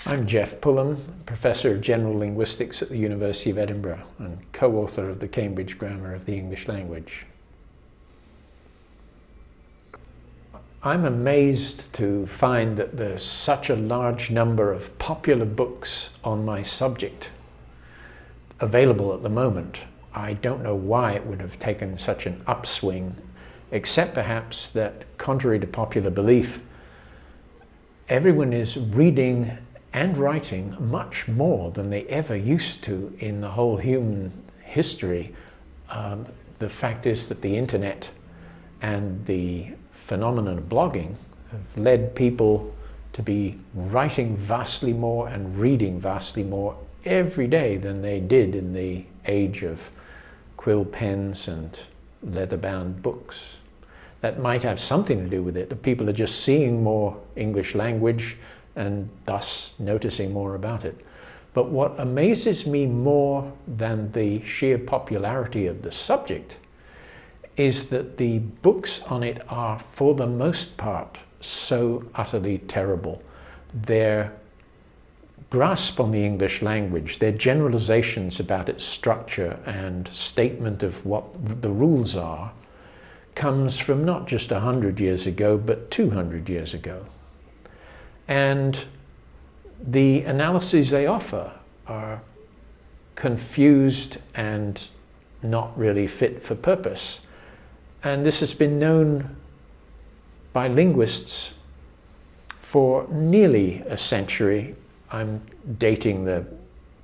I'm Geoff Pullum, Professor of General Linguistics at the University of Edinburgh and co-author of the Cambridge Grammar of the English Language. I'm amazed to find that there's such a large number of popular books on my subject available at the moment. I don't know why it would have taken such an upswing, except perhaps that, contrary to popular belief, everyone is reading and writing much more than they ever used to in the whole human history. The fact is that the internet and the phenomenon of blogging have led people to be writing vastly more and reading vastly more every day than they did in the age of quill pens and leather-bound books. That might have something to do with it, that people are just seeing more English language and thus noticing more about it. But what amazes me more than the sheer popularity of the subject is that the books on it are, for the most part, so utterly terrible. Their grasp on the English language, their generalizations about its structure and statement of what the rules are, comes from not just 100 years ago, but 200 years ago. And the analyses they offer are confused and not really fit for purpose. And this has been known by linguists for nearly a century. I'm dating the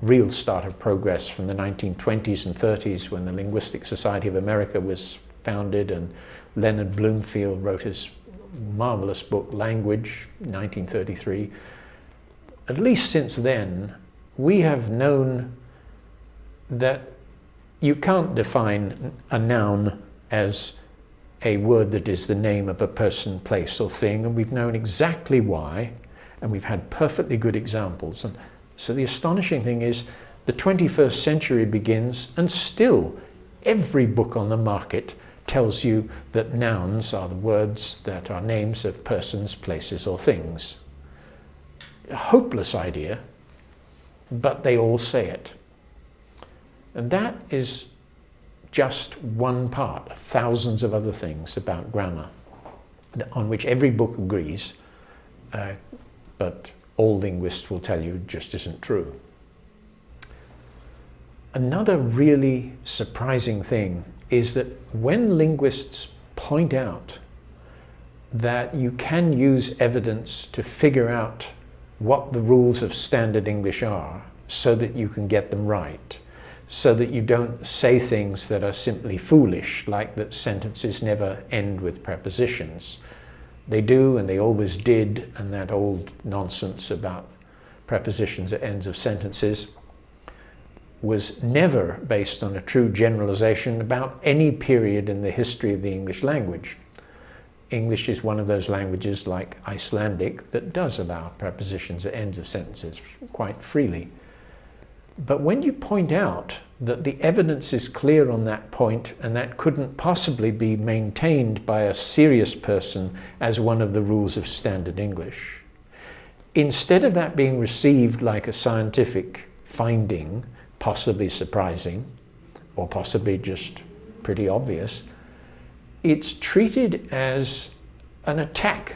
real start of progress from the 1920s and 30s, when the Linguistic Society of America was founded and Leonard Bloomfield wrote his marvelous book, Language, 1933. At least since then, we have known that you can't define a noun as a word that is the name of a person, place, or thing, and we've known exactly why, and we've had perfectly good examples. And so the astonishing thing is, the 21st century begins, and still every book on the market tells you that nouns are the words that are names of persons, places, or things. A hopeless idea, but they all say it. And that is just one part of thousands of other things about grammar on which every book agrees, but all linguists will tell you just isn't true. Another really surprising thing is that when linguists point out that you can use evidence to figure out what the rules of standard English are so that you can get them right, so that you don't say things that are simply foolish, like that sentences never end with prepositions. They do, and they always did, and that old nonsense about prepositions at ends of sentences was never based on a true generalization about any period in the history of the English language. English is one of those languages, like Icelandic, that does allow prepositions at ends of sentences quite freely. But when you point out that the evidence is clear on that point, and that couldn't possibly be maintained by a serious person as one of the rules of standard English, instead of that being received like a scientific finding, possibly surprising, or possibly just pretty obvious, it's treated as an attack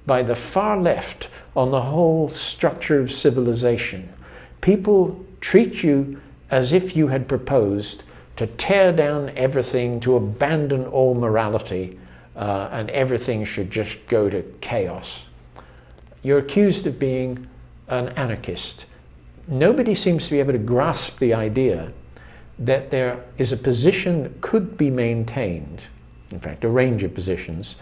by the far left on the whole structure of civilization. People treat you as if you had proposed to tear down everything, to abandon all morality, and everything should just go to chaos. You're accused of being an anarchist. Nobody seems to be able to grasp the idea that there is a position that could be maintained, in fact a range of positions,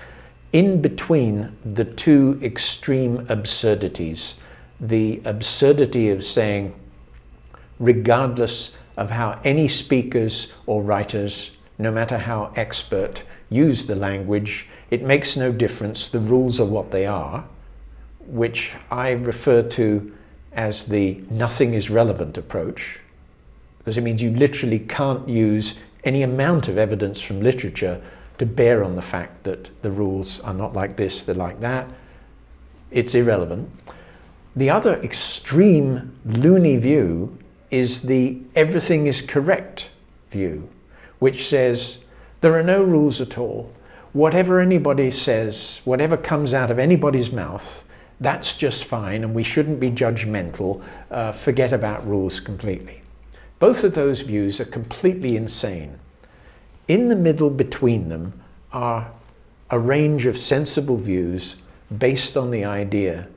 in between the two extreme absurdities. The absurdity of saying, regardless of how any speakers or writers, no matter how expert, use the language, it makes no difference, the rules are what they are, which I refer to as the nothing is relevant approach, because it means you literally can't use any amount of evidence from literature to bear on the fact that the rules are not like this, they're like that. It's irrelevant. The other extreme loony view is the everything is correct view, which says there are no rules at all. Whatever anybody says, whatever comes out of anybody's mouth, that's just fine, and we shouldn't be judgmental, forget about rules completely. Both of those views are completely insane. In the middle between them are a range of sensible views based on the idea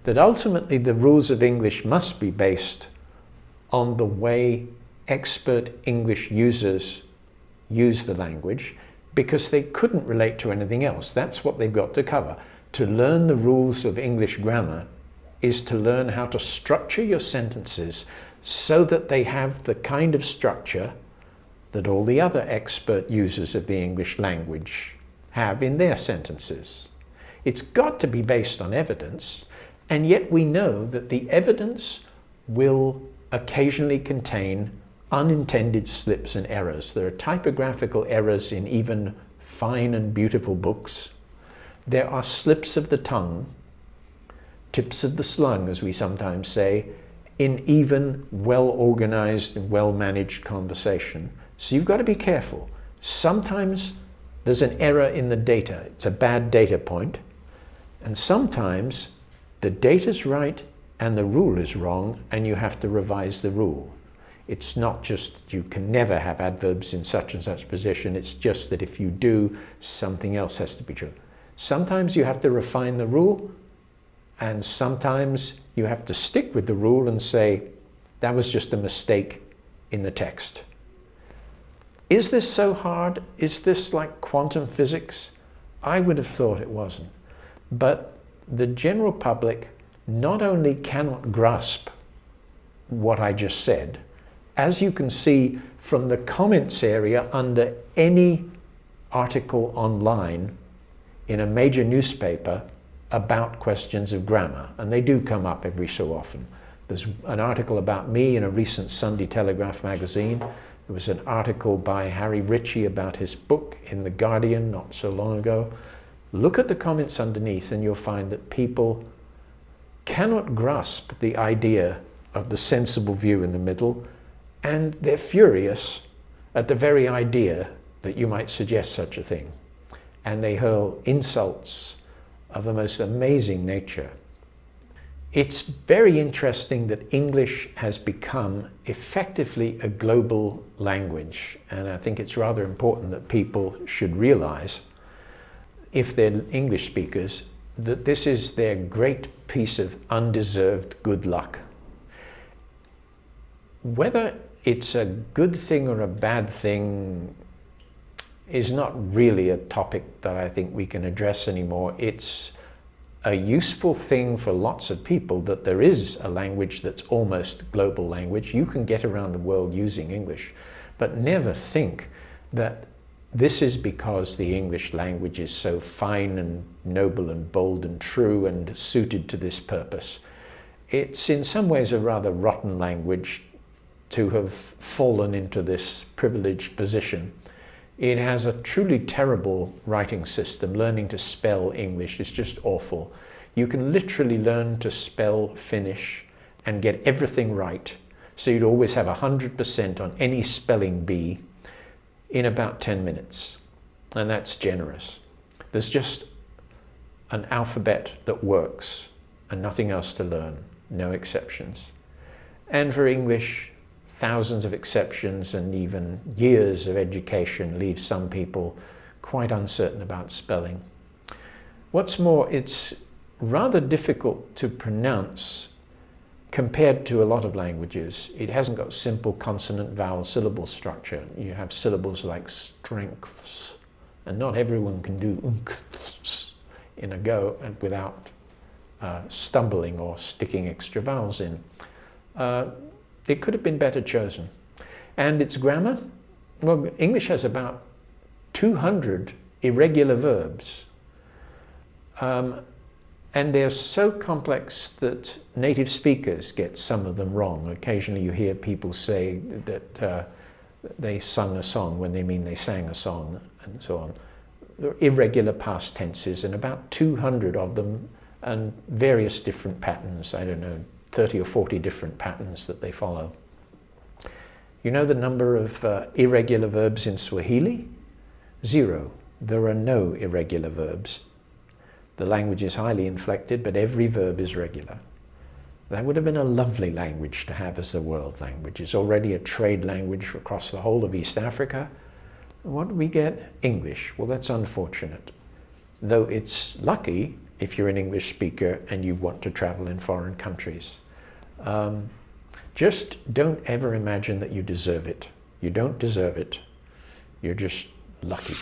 that ultimately the rules of English must be based on the way expert English users use the language, because they couldn't relate to anything else. That's what they've got to cover. To learn the rules of English grammar is to learn how to structure your sentences so that they have the kind of structure that all the other expert users of the English language have in their sentences. It's got to be based on evidence, and yet we know that the evidence will occasionally contain unintended slips and errors. There are typographical errors in even fine and beautiful books. There are slips of the tongue, tips of the slung, as we sometimes say, in even well-organized and well-managed conversation. So you've got to be careful. Sometimes there's an error in the data. It's a bad data point. And sometimes the data's right and the rule is wrong, and you have to revise the rule. It's not just you can never have adverbs in such and such position. It's just that if you do, something else has to be true. Sometimes you have to refine the rule, and sometimes you have to stick with the rule and say, that was just a mistake in the text. Is this so hard? Is this like quantum physics? I would have thought it wasn't. But the general public not only cannot grasp what I just said, as you can see from the comments area under any article online in a major newspaper about questions of grammar, and they do come up every so often. There's an article about me in a recent Sunday Telegraph magazine. There was an article by Harry Ritchie about his book in The Guardian not so long ago. Look at the comments underneath and you'll find that people cannot grasp the idea of the sensible view in the middle, and they're furious at the very idea that you might suggest such a thing. And they hurl insults of the most amazing nature. It's very interesting that English has become effectively a global language, and I think it's rather important that people should realize, if they're English speakers, that this is their great piece of undeserved good luck. Whether it's a good thing or a bad thing is not really a topic that I think we can address anymore. It's a useful thing for lots of people that there is a language that's almost global language. You can get around the world using English, but never think that this is because the English language is so fine and noble and bold and true and suited to this purpose. It's in some ways a rather rotten language to have fallen into this privileged position. It has a truly terrible writing system. Learning to spell English is just awful. You can literally learn to spell Finnish and get everything right, so you'd always have 100% on any spelling bee in about 10 minutes, and that's generous. There's just an alphabet that works and nothing else to learn, no exceptions. And for English, thousands of exceptions and even years of education leave some people quite uncertain about spelling. What's more, it's rather difficult to pronounce compared to a lot of languages. It hasn't got simple consonant vowel syllable structure. You have syllables like strengths, and not everyone can do unks in a go and without stumbling or sticking extra vowels in. It could have been better chosen. And its grammar? Well, English has about 200 irregular verbs. And they're so complex that native speakers get some of them wrong. Occasionally you hear people say that they sung a song when they mean they sang a song, and so on. There are irregular past tenses, and about 200 of them and various different patterns. I don't know, 30 or 40 different patterns that they follow. You know the number of irregular verbs in Swahili? 0. There are no irregular verbs. The language is highly inflected, but every verb is regular. That would have been a lovely language to have as a world language. It's already a trade language across the whole of East Africa. What do we get? English. Well, that's unfortunate. Though it's lucky if you're an English speaker and you want to travel in foreign countries. Just don't ever imagine that you deserve it. You don't deserve it. You're just lucky.